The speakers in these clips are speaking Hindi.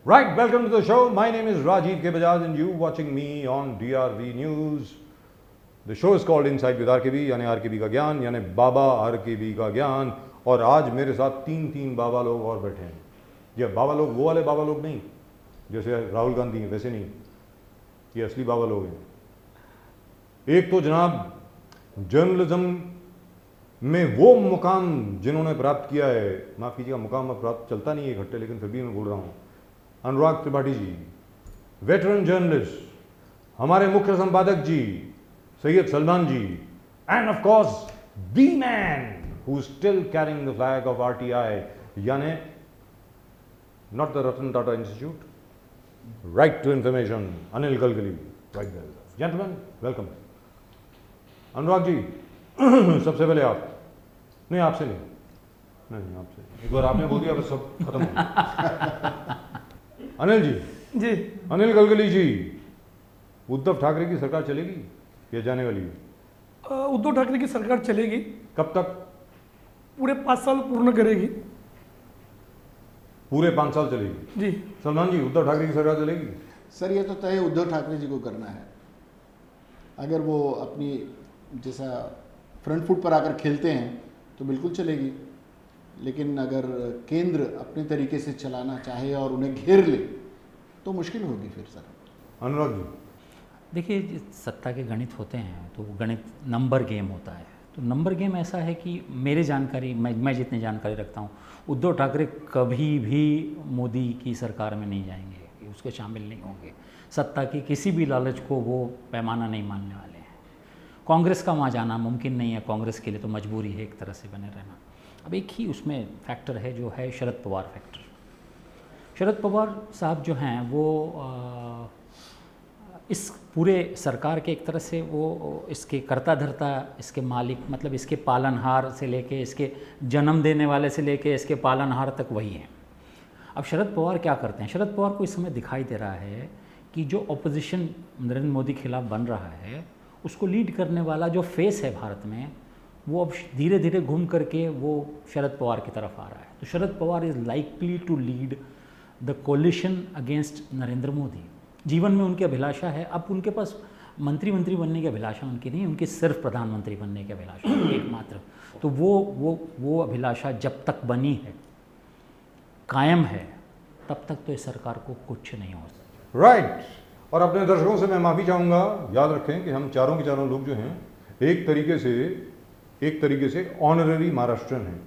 Right, welcome to the show. My name is Rajiv K. Bajaj and you watching me on DRV News. The show is called Inside with RKB, यानी RKB का ज्ञान, यानी बाबा RKB का ज्ञान। और आज मेरे साथ तीन बाबा लोग और बैठे हैं। ये बाबा लोग वो वाले बाबा लोग नहीं, जैसे राहुल गांधी हैं, वैसे नहीं, ये असली बाबा लोग हैं। एक तो जनाब जर्नलिज्म में वो मुकाम जिन्होंने प्राप्त किया है, माफ़ कीजिएगा मुकाम अब प्राप्त चलता नहीं है इकट्ठे, लेकिन फिर भी मैं बोल रहा हूँ, अनुराग त्रिपाठी जी, वेटरन जर्नलिस्ट, हमारे मुख्य संपादक ji Syed Salman ji, and of course the man who still carrying the flag of RTI, यानी not the Ratan Tata institute, right to information, Anil Galgali, right there. Gentleman welcome. Anurag ji सबसे पहले आप, नहीं आपसे नहीं आपसे, एक बार आपने बोल दिया बस सब खत्म हो गया। अनिल जी, अनिल गलगली जी, उद्धव ठाकरे की सरकार चलेगी या जाने वाली है? उद्धव ठाकरे की सरकार चलेगी। कब तक? पूरे 5 साल पूर्ण करेगी। पूरे 5 साल चलेगी जी। सलमान जी, उद्धव ठाकरे की सरकार चलेगी? सर ये तो तय उद्धव ठाकरे जी को करना है। अगर वो अपनी जैसा फ्रंट फुट पर आकर खेलते हैं तो बिल्कुल चलेगी, लेकिन अगर केंद्र अपने तरीके से चलाना चाहे और उन्हें घेर ले तो मुश्किल होगी फिर सर। अनुराग जी, देखिए सत्ता के गणित होते हैं तो गणित नंबर गेम होता है। तो नंबर गेम ऐसा है कि मेरे जानकारी मैं जितनी जानकारी रखता हूँ, उद्धव ठाकरे कभी भी मोदी की सरकार में नहीं जाएंगे, उसके शामिल नहीं होंगे। सत्ता की किसी भी लालच को वो पैमाना नहीं मानने वाले हैं। कांग्रेस का वहाँ जाना मुमकिन नहीं है, कांग्रेस के लिए तो मजबूरी है एक तरह से बने रहना। अब एक ही उसमें फैक्टर है जो है शरद पवार फैक्टर। शरद पवार साहब जो हैं वो इस पूरे सरकार के एक तरह से वो इसके कर्ता धर्ता, इसके मालिक, मतलब इसके पालनहार से लेके इसके जन्म देने वाले से लेके इसके पालनहार तक वही हैं। अब शरद पवार क्या करते हैं? शरद पवार को इस समय दिखाई दे रहा है कि जो ऑपोजिशन नरेंद्र मोदी के खिलाफ बन रहा है उसको लीड करने वाला जो फेस है भारत में, वो अब धीरे धीरे घूम करके वो शरद पवार की तरफ आ रहा है। तो Sharad Pawar is likely to lead the coalition against Narendra Modi. जीवन में उनकी अभिलाषा है, अब उनके पास मंत्री बनने की अभिलाषा उनकी नहीं, उनकी सिर्फ प्रधानमंत्री बनने की अभिलाषा एकमात्र। तो वो अभिलाषा जब तक बनी है, कायम है, तब तक तो इस सरकार को कुछ नहीं हो सकता। राइट। और अपने दर्शकों से मैं माफ़ी चाहूँगा, याद रखें कि हम चारों के चारों लोग जो हैं एक तरीके से ऑनररी महाराष्ट्रन हैं।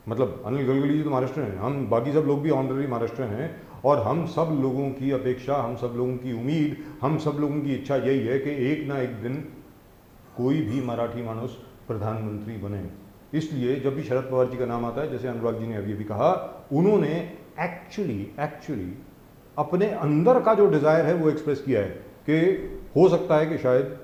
मतलब अनिल गलगली जी तो महाराष्ट्रन हैं, हम बाकी सब लोग भी ऑनररी महाराष्ट्रन हैं। और हम सब लोगों की अपेक्षा, हम सब लोगों की उम्मीद, हम सब लोगों की इच्छा यही है कि एक ना एक दिन कोई भी मराठी मानुस प्रधानमंत्री बने। इसलिए जब भी शरद पवार जी का नाम आता है, जैसे अनुराग जी ने अभी भी कहा, उन्होंने एक्चुअली अपने अंदर का जो डिज़ायर है वो एक्सप्रेस किया है कि हो सकता है कि शायद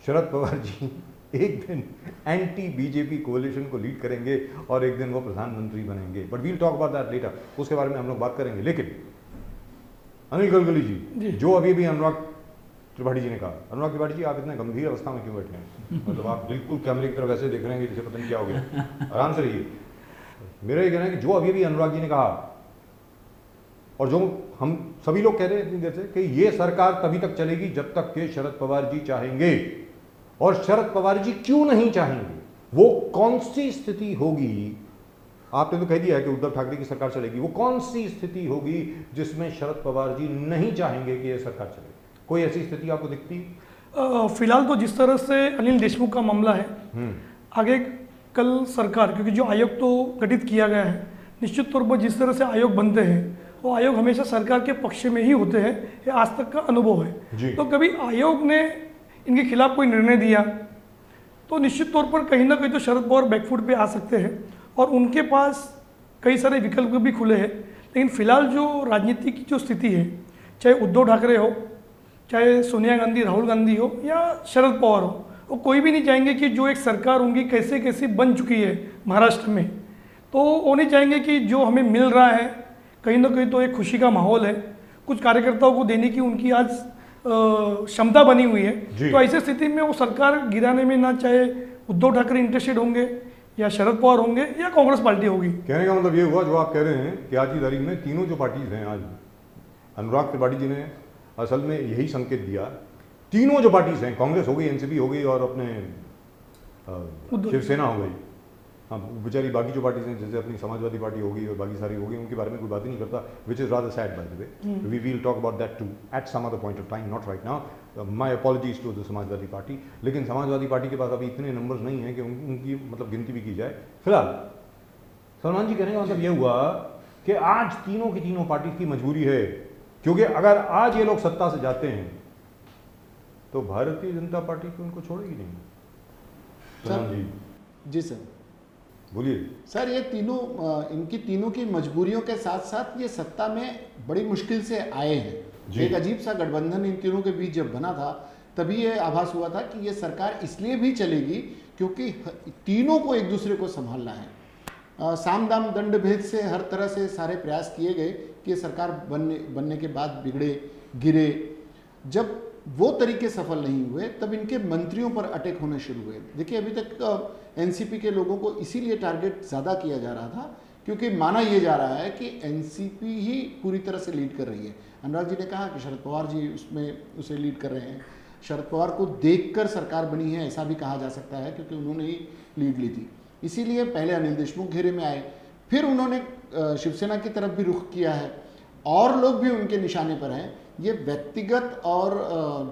शरद पवार जी एक दिन एंटी बीजेपी कोalition को लीड करेंगे और एक दिन वो प्रधानमंत्री बनेंगे। But we'll talk about that later, उसके बारे में हम लोग बात करेंगे। लेकिन अनिल गलगली जी, जो अभी अनुराग त्रिपाठी जी ने कहा, अनुराग त्रिपाठी जी आप इतने गंभीर अवस्था में क्यों बैठे हैं? मतलब आप बिल्कुल कैमरे की तरफ ऐसे देख रहे हैं जैसे पता नहीं क्या हो गया, आराम से रहिए। मेरा ये कहना है कि जो अभी अनुराग जी ने कहा और जो हम सभी लोग कह रहे हैं इतनी देर से कि ये सरकार तभी तक चलेगी जब तक कि शरद पवार जी चाहेंगे। और शरद पवार जी क्यों नहीं चाहेंगे, वो कौन सी स्थिति होगी? आपने तो कह दिया है कि उद्धव ठाकरे की सरकार चलेगी, वो कौन सी स्थिति होगी जिसमें शरद पवार जी नहीं चाहेंगे कि यह सरकार चले? कोई ऐसी स्थिति आपको दिखती? फिलहाल तो जिस तरह से अनिल देशमुख का मामला है, आगे कल सरकार, क्योंकि जो आयोग तो गठित किया गया है, निश्चित तौर पर जिस तरह से आयोग बनते हैं वो आयोग हमेशा सरकार के पक्ष में ही होते हैं, ये आज तक का अनुभव है। तो कभी आयोग ने इनके खिलाफ कोई निर्णय दिया तो निश्चित तौर पर कहीं ना कहीं तो शरद पवार बैकफुट पे आ सकते हैं और उनके पास कई सारे विकल्प भी खुले हैं। लेकिन फिलहाल जो राजनीति की जो स्थिति है, चाहे उद्धव ठाकरे हो, चाहे सोनिया गांधी, राहुल गांधी हो या शरद पवार हो, वो कोई भी नहीं चाहेंगे कि जो एक सरकार उनकी कैसे बन चुकी है महाराष्ट्र में, तो वो नहीं चाहेंगे कि जो हमें मिल रहा है कहीं ना कहीं तो एक खुशी का माहौल है, कुछ कार्यकर्ताओं को देने की उनकी आज क्षमता बनी हुई है। तो ऐसी स्थिति में वो सरकार गिराने में ना चाहे उद्धव ठाकरे इंटरेस्टेड होंगे या शरद पवार होंगे या कांग्रेस पार्टी होगी। कहने का मतलब ये हुआ जो आप कह रहे हैं कि आज की तारीख में तीनों जो पार्टीज हैं आज अनुराग त्रिपाठी जी ने असल में यही संकेत दिया। तीनों जो पार्टीज हैं, कांग्रेस हो गई, एनसीपी हो गई और अपने शिवसेना हो गई, हाँ बेचारी बाकी जो पार्टीज हैं जैसे अपनी समाजवादी पार्टी होगी और बाकी सारी होगी, उनके बारे में कोई बात ही नहीं करता, which is rather sad by the way. We will talk about that to at some other point of time, not right now. My apologies to the Samajwadi Party. लेकिन समाजवादी पार्टी के पास अभी इतने नंबर्स नहीं हैं कि उनकी मतलब गिनती भी की जाए। फिलहाल सलमान जी कहने का मतलब ये हुआ कि आज तीनों की तीनों पार्टी की मजबूरी है, क्योंकि अगर आज ये लोग सत्ता से जाते हैं तो भारतीय जनता पार्टी को उनको छोड़ेगी नहीं। सलमान जी जी सर, बोलिए। सर ये तीनों इनकी तीनों की मजबूरियों के साथ साथ ये सत्ता में बड़ी मुश्किल से आए हैं। एक अजीब सा गठबंधन इन तीनों के बीच जब बना था तभी ये आभास हुआ था कि ये सरकार इसलिए भी चलेगी क्योंकि तीनों को एक दूसरे को संभालना है। साम दाम दंड भेद से हर तरह से सारे प्रयास किए गए कि ये सरकार बनने के बाद बिगड़े गिरे। जब वो तरीके सफल नहीं हुए तब इनके मंत्रियों पर अटैक होने शुरू हुए। देखिए अभी तक एनसीपी के लोगों को इसीलिए टारगेट ज़्यादा किया जा रहा था क्योंकि माना यह जा रहा है कि एनसीपी ही पूरी तरह से लीड कर रही है। अनुराग जी ने कहा कि शरद पवार जी उसमें उसे लीड कर रहे हैं। शरद पवार को देखकर सरकार बनी है ऐसा भी कहा जा सकता है क्योंकि उन्होंने ही लीड ली थी। इसीलिए पहले अनिल देशमुख घेरे में आए, फिर उन्होंने शिवसेना की तरफ भी रुख किया है और लोग भी उनके निशाने पर हैं। ये व्यक्तिगत और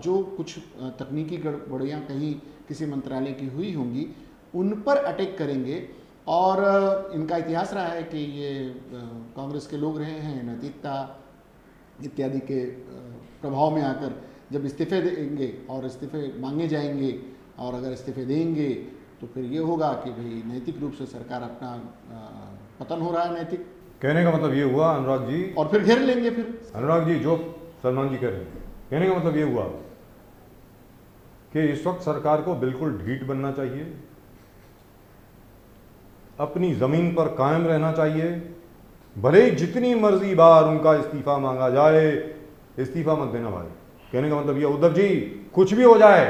जो कुछ तकनीकी गड़बड़ियाँ कहीं किसी मंत्रालय की हुई होंगी उन पर अटैक करेंगे। और इनका इतिहास रहा है कि ये कांग्रेस के लोग रहे हैं, नैतिकता इत्यादि के प्रभाव में आकर जब इस्तीफे देंगे और इस्तीफे मांगे जाएंगे और अगर इस्तीफे देंगे तो फिर ये होगा कि भाई नैतिक रूप से सरकार अपना पतन हो रहा है नैतिक। कहने का मतलब ये हुआ अनुराग जी, और फिर घेर लेंगे। फिर अनुराग जी जो सलमान जी कह रहे हैं, कहने का मतलब ये हुआ कि इस वक्त सरकार को बिल्कुल ढीठ बनना चाहिए, अपनी जमीन पर कायम रहना चाहिए, भले ही जितनी मर्जी बार उनका इस्तीफा मांगा जाए, इस्तीफा मत देना भाई। कहने का मतलब ये उद्धव जी कुछ भी हो जाए,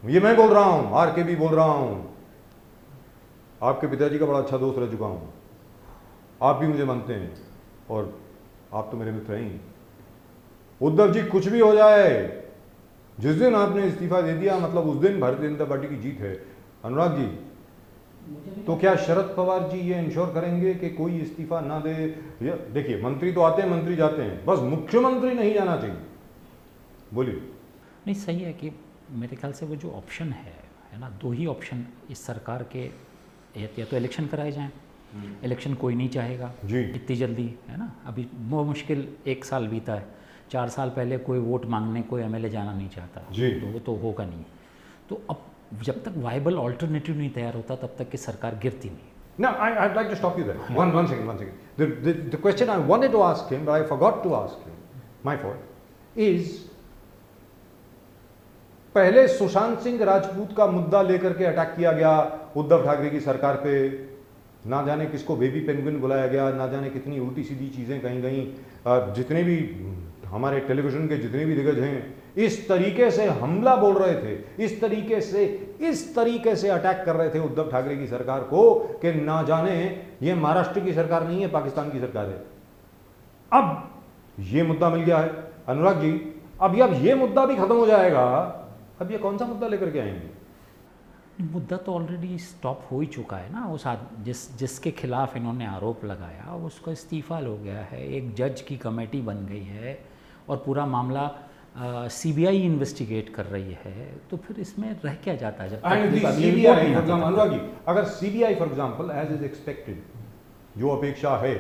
ये मैं बोल रहा हूं, आर के भी बोल रहा हूं, आपके पिताजी का बड़ा अच्छा दोस्त रह चुका हूं, आप भी मुझे मानते हैं और आप तो मेरे मित्र हैं। उद्धव जी कुछ भी हो जाए, जिस दिन आपने इस्तीफा दे दिया मतलब उस दिन भारतीय जनता पार्टी की जीत है। अनुराग जी तो क्या शरद पवार जी ये इंश्योर करेंगे कि कोई इस्तीफा ना दे? देखिए मंत्री तो आते हैं, मंत्री जाते हैं, बस मुख्यमंत्री नहीं जाना चाहिए। बोलिए। नहीं सही है कि मेरे ख्याल से वो जो ऑप्शन है ना, दो ही ऑप्शन इस सरकार के, या तो इलेक्शन कराए जाएं, इलेक्शन कोई नहीं चाहेगा जी इतनी जल्दी, है ना। अभी वो मुश्किल 1 साल बीता है, 4 साल पहले कोई वोट मांगने कोई एमएलए जाना नहीं चाहता जी। तो वो तो होगा नहीं। तो अब जब तक वाइबल ऑल्टरनेटिव नहीं तैयार होता तब तक की सरकार गिरती नहीं। Now, I'd like to stop you there. One second. The question I wanted to ask him, but I forgot to ask him, my fault, is पहले सुशांत सिंह राजपूत का मुद्दा लेकर के अटैक किया गया उद्धव ठाकरे की सरकार पे, ना जाने किसको बेबी पेंगुइन बुलाया गया, ना जाने कितनी उल्टी सीधी चीज़ें कहीं कहीं, जितने भी हमारे टेलीविज़न के जितने भी दिग्गज हैं इस तरीके से हमला बोल रहे थे, इस तरीके से अटैक कर रहे थे उद्धव ठाकरे की सरकार को कि ना जाने ये महाराष्ट्र की सरकार नहीं है, पाकिस्तान की सरकार है। अब ये मुद्दा मिल गया है अनुराग जी, अब ये मुद्दा भी खत्म हो जाएगा, अब ये कौन सा मुद्दा लेकर के आएंगे? मुद्दा तो ऑलरेडी स्टॉप हो ही चुका है ना। उस जिसके खिलाफ इन्होंने आरोप लगाया उसका इस्तीफा हो गया है, एक जज की कमेटी बन गई है और पूरा मामला सीबीआई इन्वेस्टिगेट कर रही है। तो फिर इसमें रह क्या जाता है जब तक सीबीआई अनुराग जी, अगर CBI for example as is expected, जो अपेक्षा है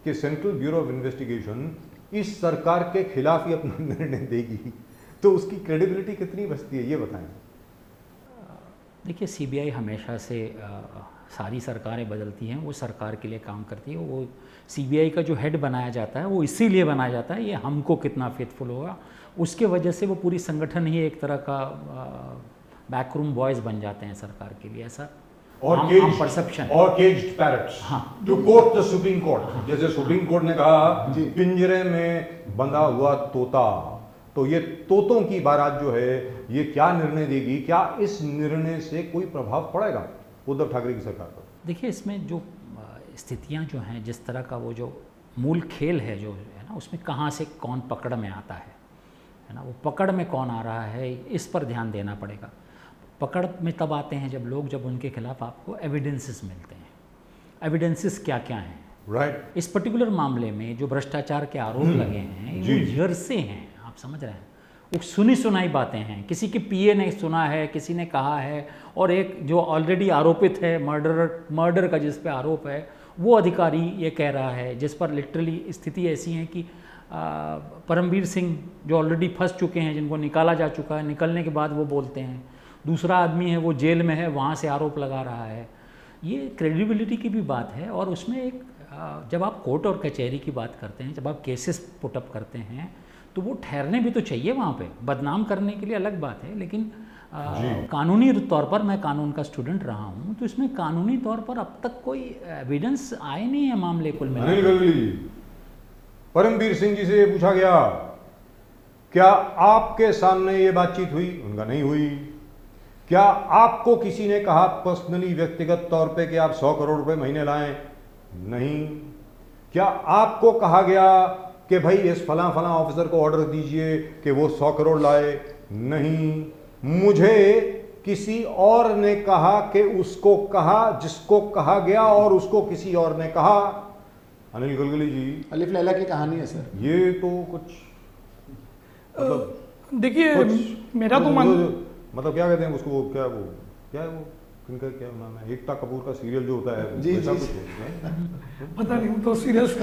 कि सेंट्रल ब्यूरो ऑफ इन्वेस्टिगेशन इस सरकार के खिलाफ ही अपना निर्णय देगी, तो उसकी क्रेडिबिलिटी कितनी बचती है ये बताएं। देखिए सीबीआई हमेशा से सारी सरकारें बदलती हैं, वो सरकार के लिए काम करती है। वो सीबीआई का जो हेड बनाया जाता है वो इसीलिए बनाया जाता है, ये हमको कितना फेथफुल होगा उसके वजह से वो पूरी संगठन ही एक तरह का बैकरूम बॉयज़ बन जाते हैं सरकार के लिए, ऐसा और परसेप्शन और केज्ड पैरट्स। हाँ, to quote the Supreme Court, जैसे सुप्रीम कोर्ट ने कहा पिंजरे में बंधा हुआ तोता, तो ये तोतों की बारात जो है ये क्या निर्णय देगी? क्या इस निर्णय से कोई प्रभाव पड़ेगा उद्धव ठाकरे की सरकार पर? देखिए इसमें जो स्थितियां जो हैं, जिस तरह का वो जो मूल खेल है जो है ना, ना, उसमें कहाँ से कौन पकड़ में आता है ना, वो पकड़ में कौन आ रहा है, इस पर ध्यान देना पड़ेगा। पकड़ में तब आते हैं जब उनके खिलाफ आपको एविडेंसेस मिलते हैं। एविडेंसेस क्या क्या हैं? राइट। इस पर्टिकुलर मामले में जो भ्रष्टाचार के आरोप लगे हैं वो ईयर से हैं, आप समझ रहे हैं, वो सुनी सुनाई बातें हैं, किसी के पीए ने सुना है, किसी ने कहा है, और एक जो ऑलरेडी आरोपित है मर्डर का जिस पे आरोप है वो अधिकारी ये कह रहा है, जिस पर लिटरली स्थिति ऐसी है कि परमवीर सिंह जो ऑलरेडी फंस चुके हैं, जिनको निकाला जा चुका है, निकलने के बाद वो बोलते हैं, दूसरा आदमी है वो जेल में है, वहाँ से आरोप लगा रहा है। ये क्रेडिबिलिटी की भी बात है। और उसमें एक जब आप कोर्ट और कचहरी की बात करते हैं, जब आप केसेस पुटअप करते हैं, तो वो ठहरने भी तो चाहिए वहाँ पे। बदनाम करने के लिए अलग बात है, लेकिन कानूनी तौर पर, मैं कानून का स्टूडेंट रहा हूँ, तो इसमें कानूनी तौर पर अब तक कोई एविडेंस आए नहीं है मामले कुल मिला। अनिल गलगली जी, परमवीर सिंह जी से ये पूछा गया क्या आपके सामने ये बातचीत हुई? उनका नहीं हुई। क्या आपको किसी ने कहा पर्सनली, व्यक्तिगत तौर पे कि आप 100 करोड़ रुपए महीने लाएं? नहीं। क्या आपको कहा गया कि भाई इस फला ऑफिसर को ऑर्डर दीजिए कि वो 100 करोड़ लाए? नहीं। मुझे किसी और ने कहा कि उसको कहा, जिसको कहा गया, और उसको किसी और ने कहा। अनिल गलगली जी, अलिफ लैला की कहानी है सर। ये तो कुछ मतलब देखिए, मेरा तो मतलब क्या कहते हैं उसको, क्या है वो किनका क्या नाम है, एकता कपूर का सीरियल जो होता है, जी, ऐसा जी। कुछ है। पता नहीं, तो सीरियस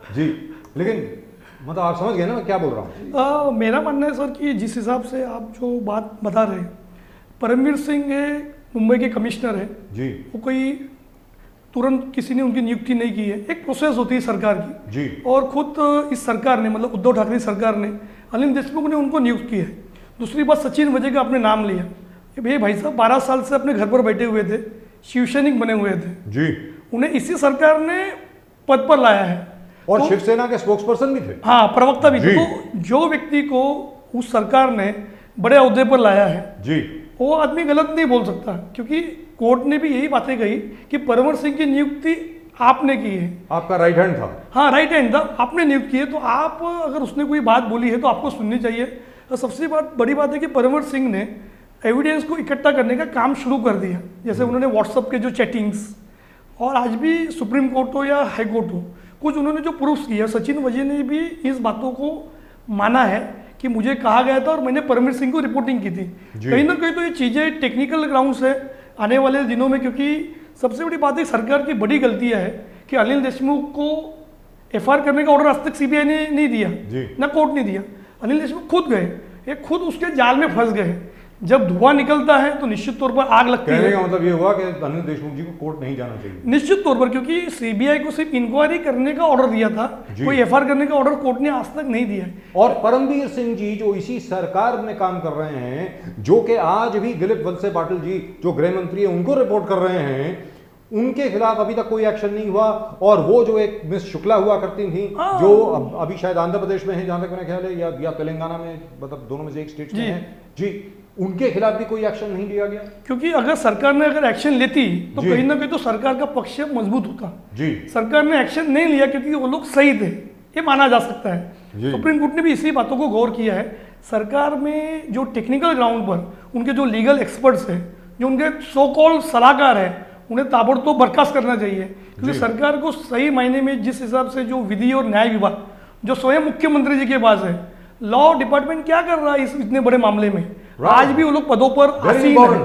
जी, लेकिन मतलब आप समझ गए ना मैं क्या बोल रहा हूँ? मेरा मानना है सर कि जिस हिसाब से आप जो बात बता रहे हैं, परमवीर सिंह मुंबई के कमिश्नर है जी वो कोई तुरंत किसी ने उनकी नियुक्ति नहीं की है, एक प्रोसेस होती है सरकार की जी। और खुद इस सरकार ने, मतलब उद्धव ठाकरे सरकार ने, अनिल देशमुख ने उनको नियुक्त किया है। दूसरी बात, सचिन वजह का आपने नाम लिया, ये भाई साहब 12 साल से अपने घर पर बैठे हुए थे, शिवसैनिक बने हुए थे जी, उन्हें इसी सरकार ने पद पर लाया है और तो, शिवसेना के स्पोक्सपर्सन भी थे। हाँ, प्रवक्ता भी थे। जी। तो जो व्यक्ति को उस सरकार ने बड़े ओहदे पर लाया है जी, वो आदमी गलत नहीं बोल सकता, क्योंकि कोर्ट ने भी यही बातें कही कि परमवीर सिंह की नियुक्ति आपने की है। आपका राइट हैंड था। हाँ, राइट हैंड था, आपने नियुक्त की है, तो आप अगर उसने कोई बात बोली है तो आपको सुननी चाहिए। और सबसे बड़ी बात है कि परमवीर सिंह ने एविडेंस को इकट्ठा करने का काम शुरू कर दिया। जैसे उन्होंने व्हाट्सएप के जो चैटिंग्स, और आज भी सुप्रीम कोर्ट हो या हाई कोर्ट हो, कुछ उन्होंने जो प्रूफ किया, सचिन वजह ने भी इस बातों को माना है कि मुझे कहा गया था और मैंने परमवीर सिंह को रिपोर्टिंग की थी। कहीं ना कहीं तो ये चीज़ें टेक्निकल ग्राउंड्स है आने वाले दिनों में, क्योंकि सबसे बड़ी बात है सरकार की बड़ी गलती है कि अनिल देशमुख को एफआईआर करने का ऑर्डर आज तक सीबीआई ने नहीं दिया, ना कोर्ट ने दिया। अनिल देशमुख खुद गए, ये खुद उसके जाल में फंस गए। जब धुआं निकलता है तो निश्चित तौर पर आग लगती है। कहने का मतलब ये हुआ कि अनिल देशमुख जी को कोर्ट नहीं जाना चाहिए। निश्चित तौर पर, क्योंकि सीबीआई को सिर्फ इंक्वायरी करने का ऑर्डर दिया था, कोई एफआईआर करने का ऑर्डर कोर्ट ने आज तक नहीं दिया है। और परमवीर सिंह जी जो इसी सरकार में काम कर रहे हैं, जो कि आज भी दिलीप वलसे पाटिल जी जो गृह मंत्री है उनको रिपोर्ट कर रहे हैं, उनके खिलाफ अभी तक कोई एक्शन नहीं हुआ। और वो जो एक मिस शुक्ला हुआ करती थी, जो अभी शायद आंध्र प्रदेश में है जहां तक मेरा ख्याल है, या तेलंगाना में, मतलब दोनों में से एक स्टेट में है जी, उनके खिलाफ भी कोई एक्शन नहीं लिया गया। क्योंकि अगर सरकार ने अगर एक्शन लेती तो कहीं ना कहीं तो सरकार का पक्ष मजबूत होता जी। सरकार ने एक्शन नहीं लिया क्योंकि वो लोग सही थे, ये माना जा सकता है। सुप्रीम कोर्ट ने भी इसी बातों को गौर किया है। सरकार में जो टेक्निकल ग्राउंड पर उनके जो लीगल एक्सपर्ट्स हैं, जो उनके सो कॉल्ड सलाहकार हैं, उन्हें ताबड़तोड़ बर्खास्त करना चाहिए। क्योंकि सरकार को सही मायने में जिस हिसाब से जो विधि और न्याय विभाग जो स्वयं मुख्यमंत्री जी के पास है, लॉ डिपार्टमेंट क्या कर रहा है इस इतने बड़े मामले में? आज भी वो लोग पदों पर आसीन हैं।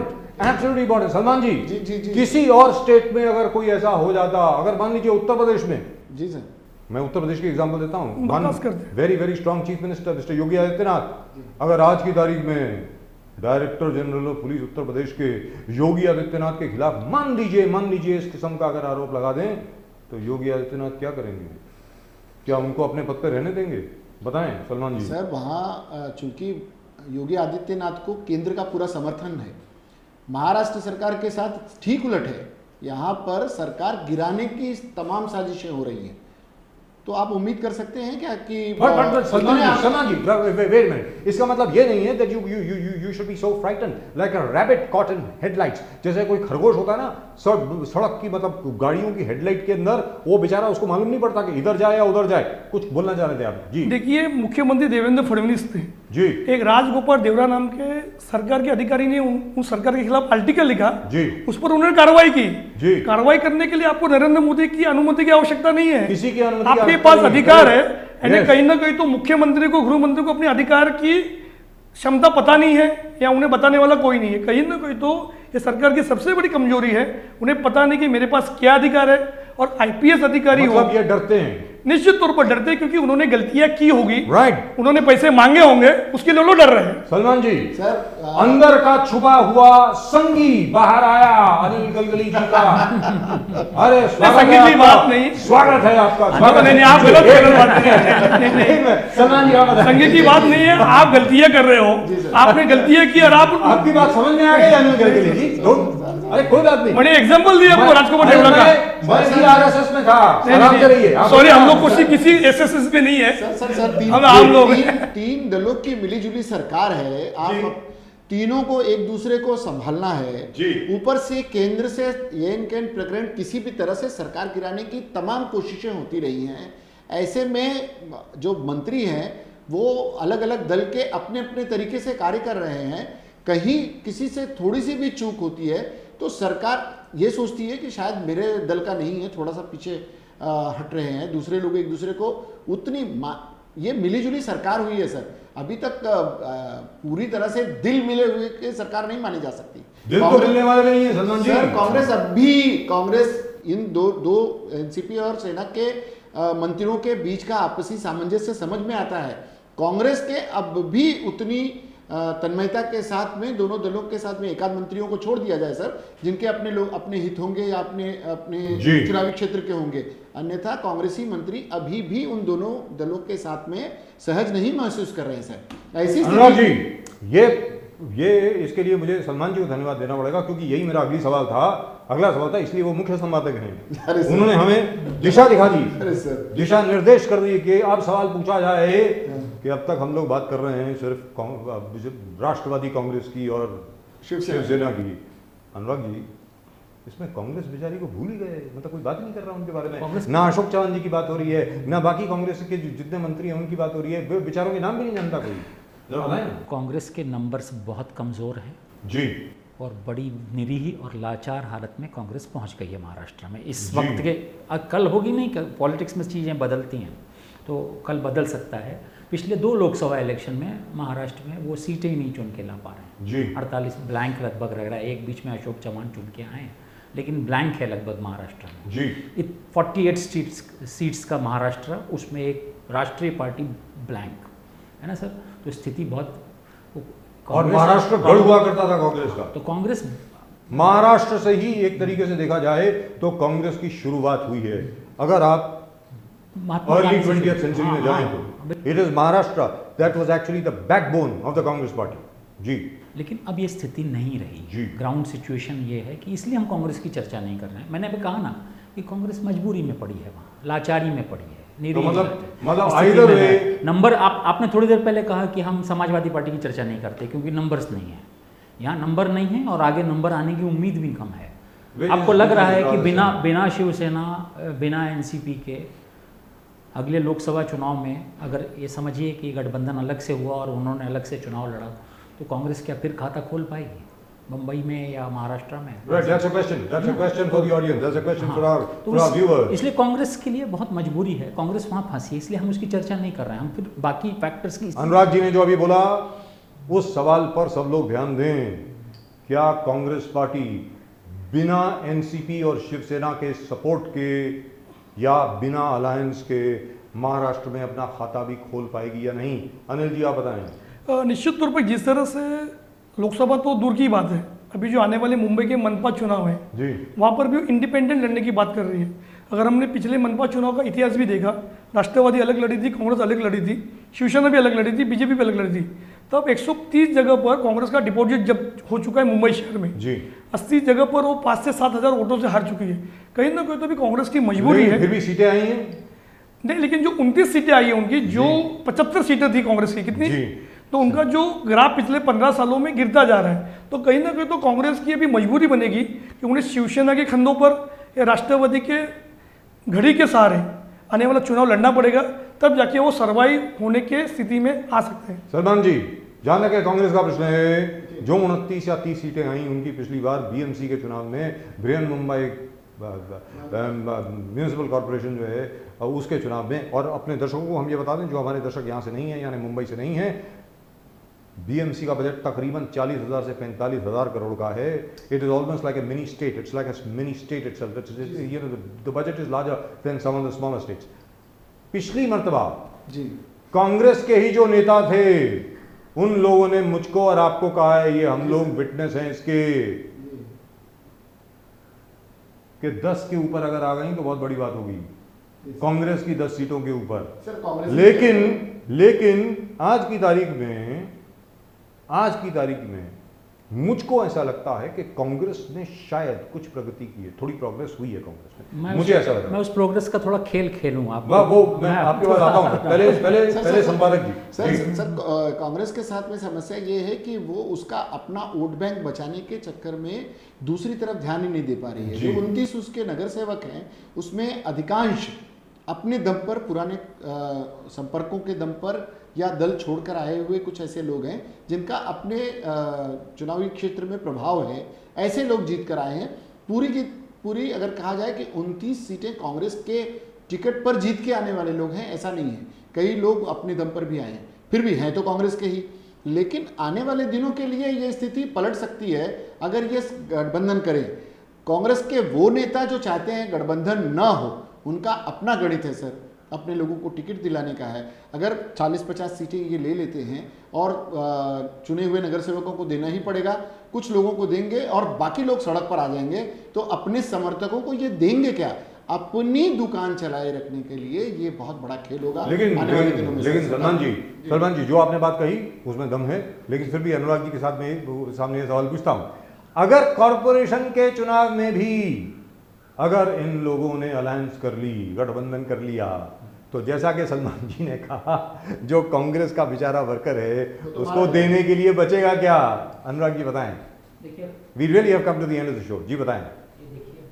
Absolutely important. सलमान जी, जी। किसी और स्टेट में अगर कोई ऐसा हो जाता, अगर मान लीजिए उत्तर प्रदेश में, जी सर, मैं उत्तर प्रदेश की एग्जांपल देता हूँ, बर्खास्त करते हैं। Very strong chief minister mister Yogi Adityanath, अगर आज की तारीख में director general of police Uttar Pradesh के योगी आदित्यनाथ के खिलाफ मान लीजिए इस किस्म का अगर आरोप लगा दें, तो योगी आदित्यनाथ क्या करेंगे? क्या उनको अपने पद पर रहने देंगे? बताएं सलमान जी। सर वहाँ चूंकि योगी आदित्यनाथ को केंद्र का पूरा समर्थन है, महाराष्ट्र सरकार के साथ ठीक उलट है। यहाँ पर सरकार गिराने की तमाम साजिशें हो रही हैं। तो आप उम्मीद कर सकते हैं क्या कि But Salman ji, wait a minute. इसका मतलब ये नहीं है that you should be so frightened like a rabbit caught in headlights. जैसे कोई खरगोश होता है ना सड़क की, मतलब गाड़ियों की हेडलाइट के अंदर, वो बेचारा, उसको मालूम नहीं पड़ता कि इधर जाए या उधर जाए। कुछ बोलना चाह रहे थे आप जी? देखिए, मुख्यमंत्री देवेंद्र फडणवीस थे जी, एक राजगोपाल देवरा नाम के सरकार के अधिकारी ने उस सरकार के खिलाफ आर्टिकल लिखा जी, उस पर उन्होंने कार्रवाई की। जी। कार्रवाई करने के लिए आपको नरेंद्र मोदी की अनुमति की आवश्यकता नहीं है, किसी की अनुमति आपके की पास आवश्यकता नहीं अधिकार है। है। यानी कहीं ना कहीं तो मुख्यमंत्री को, गृह मंत्री को अपने अधिकार की क्षमता पता नहीं है, या उन्हें बताने वाला कोई नहीं है। कहीं ना कहीं तो ये सरकार की सबसे बड़ी कमजोरी है, उन्हें पता नहीं कि मेरे पास क्या अधिकार है। और आईपीएस अधिकारी हो, मतलब ये डरते हैं, निश्चित तौर पर डरते हैं, क्योंकि उन्होंने गलतियां की होगी, राइट? उन्होंने पैसे मांगे होंगे, उसके लिए लोग डर रहे हैं। सलमान जी, सर अंदर का छुपा हुआ संगी बाहर आया अनिल गलगली जी का। अरे संगीत की बात नहीं, स्वागत है आपका, स्वागत नहीं, है। आप गलत बात नहीं, सलमान जी, आप बताइए। संगीत की बात नहीं है, आप गलतियां कर रहे हो, आपने गलतियां की और आप आपकी बात समझ में आ गई अनिल गलगली जी? अरे कोई बात नहीं, मैंने एग्जाम्पल दिया आपको राजकुमार देवरा का। मैं भी आरएसएस में था। आराम से रहिए। सॉरी, हम लोग किसी एसएसएस पे नहीं है, सर हम आम लोग तीन दलों की मिलीजुली सरकार है। आप तीनों को एक दूसरे को संभालना है। ऊपर से केंद्र से ये प्रकरण किसी भी तरह से सरकार गिराने की तमाम कोशिशें होती रही हैं। ऐसे में जो मंत्री हैं वो अलग अलग दल के अपने अपने तरीके से कार्य कर रहे हैं। कहीं किसी से थोड़ी सी भी चूक होती है तो सरकार ये सोचती है कि शायद मेरे दल का नहीं है, थोड़ा सा पीछे हट रहे हैं, दूसरे लोग एक दूसरे को उतनी ये मिलीजुली सरकार हुई है सर। अभी तक पूरी तरह से दिल मिले हुए के सरकार नहीं मानी जा सकती। दिल तो मिलने वाले नहीं है सलमान जी। सर कांग्रेस इन दो एनसीपी और सेना के मंत्रियों के बीच का आपसी सामंजस्य समझ में आता है। कांग्रेस के अब भी उतनी तन्मयता के साथ में दोनों दलों के साथ में एकाध मंत्रियों को छोड़ दिया जाए सर, जिनके अपने लोग अपने हित होंगे या अपने चुनावी क्षेत्र के होंगे। अन्यथा कांग्रेसी मंत्री अभी भी उन दोनों दलों के साथ में सहज नहीं महसूस कर रहे हैं सर। ऐसी अनुराग जी, ये इसके लिए मुझे सलमान जी को धन्यवाद देना पड़ेगा, क्योंकि यही मेरा अगला सवाल था, इसलिए वो मुख्य संवादक हैं। उन्होंने हमें दिशा दिखा दी, दिशा निर्देश कर दी कि अब सवाल पूछा जाए कि अब तक हम लोग बात कर रहे हैं सिर्फ राष्ट्रवादी कांग्रेस की और शिवसेना की। अनुराग जी, इसमें कांग्रेस बेचारी को भूल ही गए, मतलब कोई बात नहीं कर रहा उनके बारे में। ना अशोक चौहान जी की बात हो रही है, ना बाकी कांग्रेस के जितने मंत्री हैं उनकी बात हो रही है। बेचारों के नाम भी नहीं जानता कोई। कांग्रेस के नंबर्स बहुत कमज़ोर हैं जी, और बड़ी निरीह और लाचार हालत में कांग्रेस पहुंच गई है महाराष्ट्र में इस वक्त के। कल होगी नहीं, पॉलिटिक्स में चीज़ें बदलती हैं, तो कल बदल सकता है। पिछले 2 लोकसभा इलेक्शन में महाराष्ट्र में वो सीटें ही नहीं चुन के ला पा रहे हैं जी। 48 ब्लैंक लगभग रह रहा है। एक बीच में अशोक चौहान चुन के आए हैं, लेकिन ब्लैंक है लगभग महाराष्ट्र में जी। 48 सीट्स का महाराष्ट्र, उसमें एक राष्ट्रीय पार्टी ब्लैंक है ना सर। तो स्थिति बहुत, और महाराष्ट्र गढ़ हुआ करता था कांग्रेस का, तो कांग्रेस महाराष्ट्र से ही एक तरीके से देखा जाए तो कांग्रेस की शुरुआत हुई है। अगर आप अर्ली 20th सेंचुरी में जाएं तो it is Maharashtra that was actually the backbone of the Congress party ji. लेकिन अब ये स्थिति नहीं रही। ग्राउंड सिचुएशन ये है कि इसलिए हम कांग्रेस की चर्चा नहीं कर रहे हैं। मैंने अभी कहा ना कि कांग्रेस मजबूरी में पड़ी है, वहाँ लाचारी में पड़ी है। तो मतलब आइदर वे नंबर, आपने थोड़ी देर पहले कहा कि हम समाजवादी पार्टी की चर्चा नहीं करते क्योंकि नंबर्स नहीं है। यहाँ नंबर नहीं है और आगे नंबर आने की उम्मीद भी कम है। आपको लग रहा है कि बिना शिवसेना, बिना एनसीपी के अगले लोकसभा चुनाव में, अगर ये समझिए कि गठबंधन अलग से हुआ और उन्होंने अलग से चुनाव लड़ा, तो कांग्रेस क्या फिर खाता खोल पाएगी मुंबई में या महाराष्ट्र में? That's a question for the audience. That's a question for our viewers. इसलिए कांग्रेस के लिए बहुत मजबूरी है, कांग्रेस वहाँ फंसी है, इसलिए हम उसकी चर्चा नहीं कर रहे हैं। हम फिर बाकी फैक्टर्स की। अनुराग जी ने जो अभी बोला उस सवाल पर सब लोग ध्यान दें। क्या कांग्रेस पार्टी बिना एनसीपी और शिवसेना के सपोर्ट के या बिना अलायंस के महाराष्ट्र में अपना खाता भी खोल पाएगी या नहीं? अनिल जी, आप बताएं। निश्चित तौर पर जिस तरह से लोकसभा तो दूर की बात है, अभी जो आने वाले मुंबई के मनपा चुनाव है जी, वहाँ पर भी इंडिपेंडेंट लड़ने की बात कर रही है। अगर हमने पिछले मनपा चुनाव का इतिहास भी देखा, राष्ट्रवादी अलग लड़ी थी, कांग्रेस अलग लड़ी थी, शिवसेना भी अलग लड़ी थी, बीजेपी भी अलग लड़ी थी। तब 130 जगह पर कांग्रेस का डिपॉजिट जब हो चुका है मुंबई शहर में जी, 80 जगह पर वो 5 से 7 हज़ार वोटों से हार चुकी है। कहीं ना कहीं तो भी कांग्रेस की मजबूरी है। फिर भी सीटें आई हैं, नहीं, लेकिन जो 29 सीटें आई है उनकी, जो 75 सीटें थी कांग्रेस की, कितनी, जी। तो उनका जो ग्राफ पिछले 15 सालों में गिरता जा रहा है। तो कहीं ना कहीं तो कांग्रेस की अभी मजबूरी बनेगी कि उन्हें शिवसेना के खंडों पर या राष्ट्रवादी के घड़ी के सहारे आने वाला चुनाव लड़ना पड़ेगा, तब जाके वो सर्वाइव होने के स्थिति में आ सकते हैं। सलमान जी, जहाँ तक कांग्रेस का प्रश्न है, जो 29 या 30 सीटें आई उनकी पिछली बार बीएमसी के चुनाव में बृहन मुंबई म्यूनिसिपल कॉर्पोरेशन जो है उसके चुनाव में, और अपने दर्शकों को हम ये बता दें जो हमारे दर्शक यहाँ से नहीं हैं, यानी मुंबई से नहीं हैं, बीएमसी का बजट तकरीबन 40,000 से 45,000 करोड़ का है। It is almost like a mini state, it's like a mini state itself, you know the budget is larger than some of the smaller states. पिछली मर्तबा जी कांग्रेस के ही जो नेता थे उन लोगों ने मुझको और आपको कहा है, ये हम लोग विटनेस हैं इसके, कि 10 के ऊपर अगर आ गई तो बहुत बड़ी बात होगी, कांग्रेस की 10 सीटों के ऊपर। सर कांग्रेस लेकिन आज की तारीख में मुझको ऐसा लगता है कि कांग्रेस ने शायद कुछ प्रगति की है, थोड़ी प्रोग्रेस हुई है कांग्रेस में, मुझे ऐसा लग रहा मैं उस प्रोग्रेस का थोड़ा खेल खेलूँ आप मैं आपके पास आता हूँ। पहले संपादक जी। सर कांग्रेस के साथ में समस्या ये है कि वो उसका अपना वोट बैंक बचाने के चक्कर में दूसरी तरफ ध्यान ही नहीं दे पा रही है। जो 29 उसके नगर सेवक हैं उसमें अधिकांश अपने दम पर, पुराने संपर्कों के दम पर या दल छोड़कर आए हुए कुछ ऐसे लोग हैं जिनका अपने चुनावी क्षेत्र में प्रभाव है, ऐसे लोग जीत कर आए हैं। पूरी की पूरी अगर कहा जाए कि 29 सीटें कांग्रेस के टिकट पर जीत के आने वाले लोग हैं, ऐसा नहीं है। कई लोग अपने दम पर भी आए हैं, फिर भी हैं तो कांग्रेस के ही। लेकिन आने वाले दिनों के लिए ये स्थिति पलट सकती है अगर ये गठबंधन करे। कांग्रेस के वो नेता जो चाहते हैं गठबंधन न हो, उनका अपना गणित है सर, अपने लोगों को टिकट दिलाने का है। अगर 40-50 सीटें ये ले लेते हैं और चुने हुए नगर सेवकों को देना ही पड़ेगा, कुछ लोगों को देंगे और बाकी लोग सड़क पर आ जाएंगे, तो अपने समर्थकों को ये देंगे क्या? अपनी दुकान चलाए रखने के लिए ये बहुत बड़ा खेल होगा आने वाले दिनों में। लेकिन सलमान जी जो आपने बात कही उसमें दम है, लेकिन फिर भी अनुराग जी के साथ में सामने ये सवाल पूछता हूँ, अगर कॉरपोरेशन के चुनाव में भी अगर इन लोगों ने अलायंस कर ली, गठबंधन कर लिया, तो जैसा कि सलमान जी ने कहा, जो कांग्रेस का बेचारा वर्कर है उसको देने के लिए बचेगा क्या? अनुराग जी बताएं। देखिए, we really have come to the end of the show. जी बताएं। देखिए,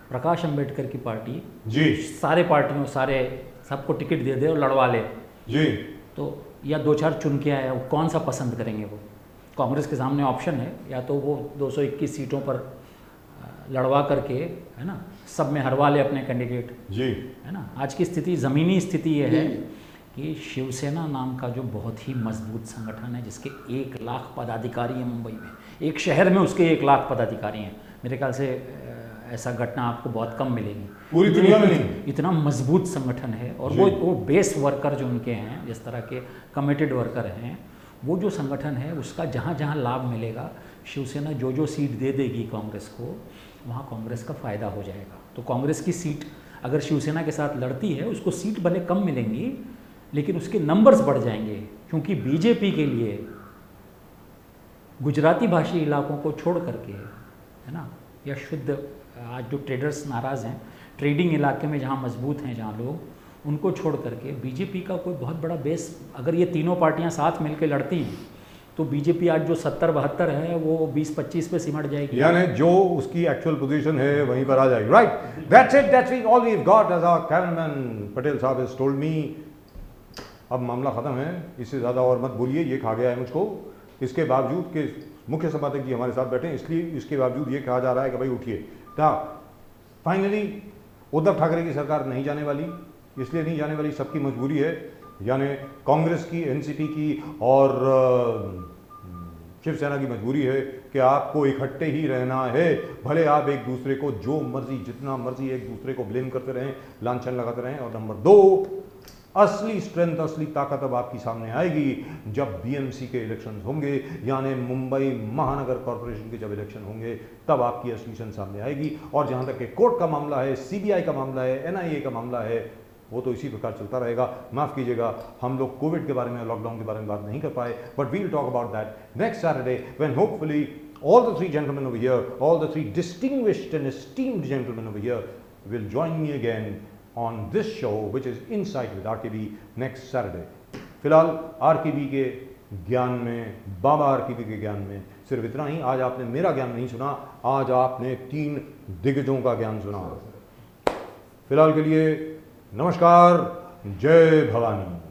प्रकाश अंबेडकर की पार्टी जी सारे पार्टियों सबको टिकट दे दे और लड़वा ले जी, तो या 2-4 चुन के आया, वो कौन सा पसंद करेंगे? वो कांग्रेस के सामने ऑप्शन है, या तो वो 221 सीटों पर लड़वा करके, है ना, सब में हरवा ले अपने कैंडिडेट, जी, है ना। आज की स्थिति, ज़मीनी स्थिति ये है कि शिवसेना नाम का जो बहुत ही मजबूत संगठन है, जिसके 1 लाख पदाधिकारी हैं मुंबई में, एक शहर में उसके 1 लाख पदाधिकारी हैं, मेरे ख्याल से ऐसा घटना आपको बहुत कम मिलेगी पूरी दुनिया में नहीं। इतना मजबूत संगठन है। और वो बेस वर्कर जो उनके हैं, जिस तरह के कमिटेड वर्कर हैं, वो जो संगठन है उसका जहाँ जहाँ लाभ मिलेगा, शिवसेना जो सीट दे देगी कांग्रेस को, वहाँ कांग्रेस का फ़ायदा हो जाएगा। तो कांग्रेस की सीट अगर शिवसेना के साथ लड़ती है, उसको सीट भले कम मिलेंगी लेकिन उसके नंबर्स बढ़ जाएंगे, क्योंकि बीजेपी के लिए गुजराती भाषी इलाकों को छोड़ करके, है ना, या शुद्ध आज जो ट्रेडर्स नाराज़ हैं, ट्रेडिंग इलाके में जहाँ मजबूत हैं, जहाँ लोग, उनको छोड़ करके बीजेपी का कोई बहुत बड़ा बेस, अगर ये तीनों पार्टियां साथ मिलकर लड़ती हैं तो बीजेपी आज जो 70-72 है वो 20-25 पे सिमट जाएगी, यानी जो उसकी एक्चुअल पोजीशन है वहीं पर आ जाएगी। Right, that's it, that's all we have got as our cameraman Patel साहब हैज टोल्ड मी। अब मामला खत्म है, इससे ज़्यादा और मत बोलिए, ये खा गया है मुझको। इसके बावजूद कि मुख्य संपादक जी हमारे साथ बैठे हैं, इसलिए इसके बावजूद ये कहा जा रहा है कि भाई उठिए। फाइनली उद्धव ठाकरे की सरकार नहीं जाने वाली, इसलिए नहीं जाने वाली, सबकी मजबूरी है, यानी कांग्रेस की, एनसीपी की और शिवसेना की मजबूरी है कि आपको इकट्ठे ही रहना है, भले आप एक दूसरे को जो मर्जी, जितना मर्जी एक दूसरे को ब्लेम करते रहें, लांछन लगाते रहें। और नंबर 2, असली स्ट्रेंथ, असली ताकत अब आपकी सामने आएगी जब बीएमसी के इलेक्शन होंगे, यानी मुंबई महानगर कॉरपोरेशन के जब इलेक्शन होंगे, तब आपकी असली स्ट्रेंथ सामने आएगी। और जहां तक कि कोर्ट का मामला है, सीबीआई का मामला है, एनआईए का मामला है, वो तो इसी प्रकार चलता रहेगा। माफ़ कीजिएगा, हम लोग कोविड के बारे में, लॉकडाउन के बारे में बात नहीं कर पाए, but we will talk about that next Saturday when hopefully all the 3 gentlemen over here, all the 3 distinguished and esteemed gentlemen over here will join me again on this show, which is Insight with RKB, next Saturday. फिलहाल RKB के ज्ञान में, बाबा RKB के ज्ञान में सिर्फ इतना ही। आज आपने मेरा ज्ञान नहीं सुना, आज आपने 3 दिग्गजों का ज्ञान सुना। फिलहाल के लिए नमस्कार, जय भवानी।